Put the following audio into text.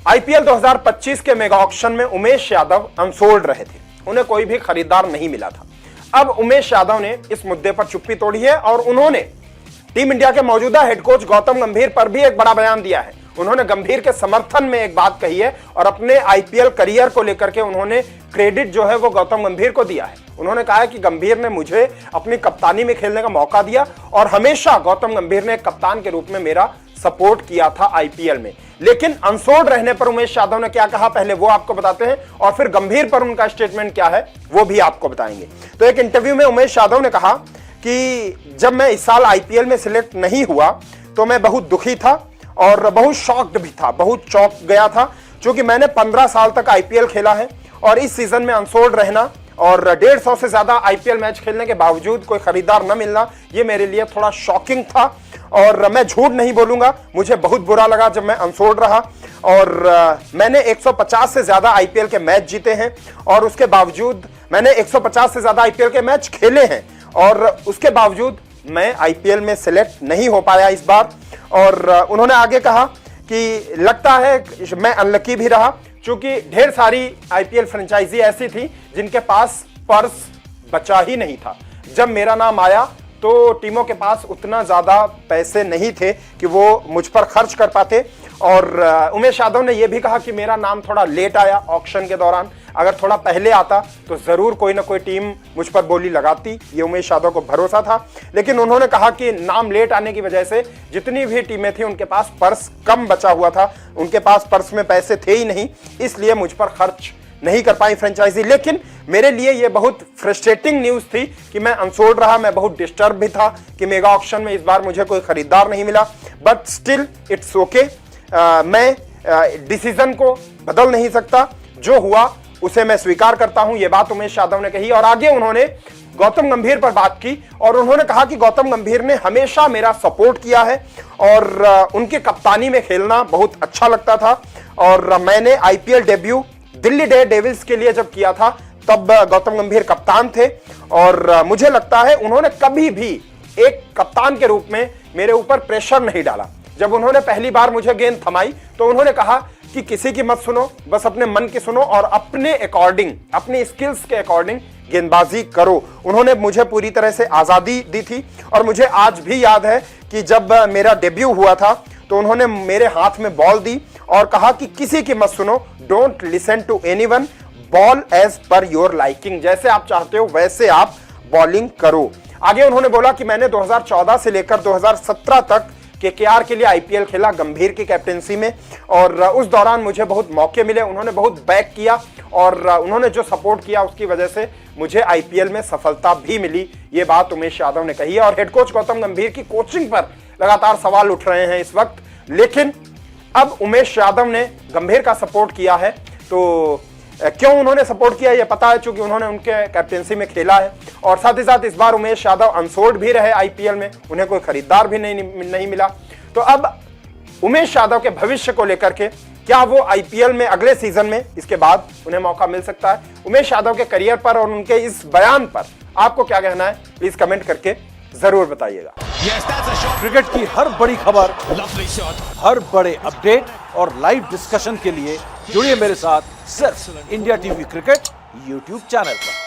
IPL 2025 के mega auction में Umesh Yadav unsold रहे थे, उन्हें कोई भी खरीदार नहीं मिला था। अब उमेश यादव ने इस मुद्दे पर चुप्पी तोड़ी है और उन्होंने टीम इंडिया के मौजूदा हेड कोच गौतम गंभीर पर भी एक बड़ा बयान दिया है। उन्होंने गंभीर के समर्थन में एक बात कही है और अपने आईपीएल करियर को लेकर के उन्होंने क्रेडिट जो है वो गौतम गंभीर को दिया है। उन्होंने कहा है कि गंभीर ने मुझे अपनी कप्तानी में खेलने का मौका दिया और हमेशा गौतम गंभीर ने कप्तान के रूप में मेरा सपोर्ट किया था आईपीएल में। लेकिन अनसोल्ड रहने पर उमेश यादव ने क्या कहा, पहले वो आपको बताते हैं और फिर गंभीर पर उनका स्टेटमेंट क्या है वो भी आपको बताएंगे। तो एक इंटरव्यू में उमेश यादव ने कहा कि जब मैं इस साल आईपीएल में सिलेक्ट नहीं हुआ तो मैं बहुत दुखी था और बहुत शॉक्ड भी था, बहुत चौंक गया था, क्योंकि मैंने 15 साल तक आईपीएल खेला है और इस सीजन में अनसोल्ड रहना और 150 से ज्यादा आईपीएल मैच खेलने के बावजूद कोई खरीदार न मिलना, ये मेरे लिए थोड़ा शॉकिंग था। और मैं झूठ नहीं बोलूंगा, मुझे बहुत बुरा लगा जब मैं अनसोल्ड रहा और मैंने 150 से ज्यादा आईपीएल के मैच जीते हैं और उसके बावजूद मैंने 150 से ज्यादा आईपीएल के मैच खेले हैं और उसके बावजूद मैं आईपीएल में सिलेक्ट नहीं हो पाया इस बार। और उन्होंने आगे कहा कि लगता है मैं अनलकी भी रहा, क्योंकि ढेर सारी आईपीएल फ्रेंचाइजी ऐसी थी जिनके पास पर्स बचा ही नहीं था। जब मेरा नाम आया तो टीमों के पास उतना ज्यादा पैसे नहीं थे कि वो मुझ पर खर्च कर पाते। और उमेश यादव ने यह भी कहा कि मेरा नाम थोड़ा लेट आया ऑक्शन के दौरान, अगर थोड़ा पहले आता तो जरूर कोई ना कोई टीम मुझ पर बोली लगाती, ये उमेश यादव को भरोसा था। लेकिन उन्होंने कहा कि नाम लेट आने की वजह से जितनी भी टीमें थी उनके पास पर्स कम बचा हुआ था, उनके पास पर्स में पैसे थे ही नहीं, इसलिए मुझ पर खर्च नहीं कर पाई फ्रेंचाइजी। लेकिन मेरे लिए यह बहुत फ्रस्ट्रेटिंग न्यूज थी कि मैं अनसोल्ड रहा, मैं बहुत डिस्टर्ब भी था कि मेगा ऑक्शन में इस बार मुझे कोई खरीदार नहीं मिला, बट स्टिल इट्स ओके। मैं डिसीजन को बदल नहीं सकता, जो हुआ उसे मैं स्वीकार करता हूं, यह बात उमेश यादव ने कही। और आगे उन्होंने गौतम गंभीर पर बात की और उन्होंने कहा कि गौतम गंभीर ने हमेशा मेरा सपोर्ट किया है और उनकी कप्तानी में खेलना बहुत अच्छा लगता था। और मैंने आईपीएल डेब्यू दिल्ली डेयरडेविल्स के लिए जब किया था तब गौतम गंभीर कप्तान थे और मुझे लगता है उन्होंने कभी भी एक कप्तान के रूप में मेरे ऊपर प्रेशर नहीं डाला। जब उन्होंने पहली बार मुझे गेंद थमाई तो उन्होंने कहा कि किसी की मत सुनो, बस अपने मन की सुनो और अपने अकॉर्डिंग, अपनी स्किल्स के अकॉर्डिंग गेंदबाजी करो। उन्होंने मुझे पूरी तरह से आजादी दी थी और मुझे आज भी याद है कि जब मेरा डेब्यू हुआ था तो उन्होंने मेरे हाथ में बॉल दी और कहा कि किसी की मत सुनो, don't listen to anyone, bowl as per your liking, जैसे आप चाहते हो वैसे आप बॉलिंग करो। आगे उन्होंने बोला कि मैंने 2014 से लेकर 2017 तक केकेआर के लिए आईपीएल खेला गंभीर की कैप्टेंसी में और उस दौरान मुझे बहुत मौके मिले, उन्होंने बहुत बैक किया और उन्होंने जो सपोर्ट किया उसकी वजह से मुझे आईपीएल में सफलता भी मिली, ये बात उमेश यादव ने कही है। और हेड कोच गौतम गंभीर की कोचिंग पर लगातार सवाल उठ रहे हैं इस वक्त, लेकिन अब उमेश यादव ने गंभीर का सपोर्ट किया है। तो क्यों उन्होंने सपोर्ट किया ये पता है, क्योंकि उन्होंने उनके कैप्टेंसी में खेला है और साथ ही साथ इस बार उमेश यादव अनसोल्ड भी रहे आईपीएल में, उन्हें कोई खरीदार भी नहीं मिला। तो अब उमेश यादव के भविष्य को लेकर के क्या वो आईपीएल में अगले सीजन में इसके बाद उन्हें मौका मिल सकता है? उमेश यादव के करियर पर और उनके इस बयान पर आपको क्या कहना है, प्लीज कमेंट करके जरूर बताइएगा। क्रिकेट की हर बड़ी खबर, हर बड़े अपडेट और लाइव डिस्कशन के लिए जुड़िए मेरे साथ सिर्फ India TV cricket YouTube channel पर।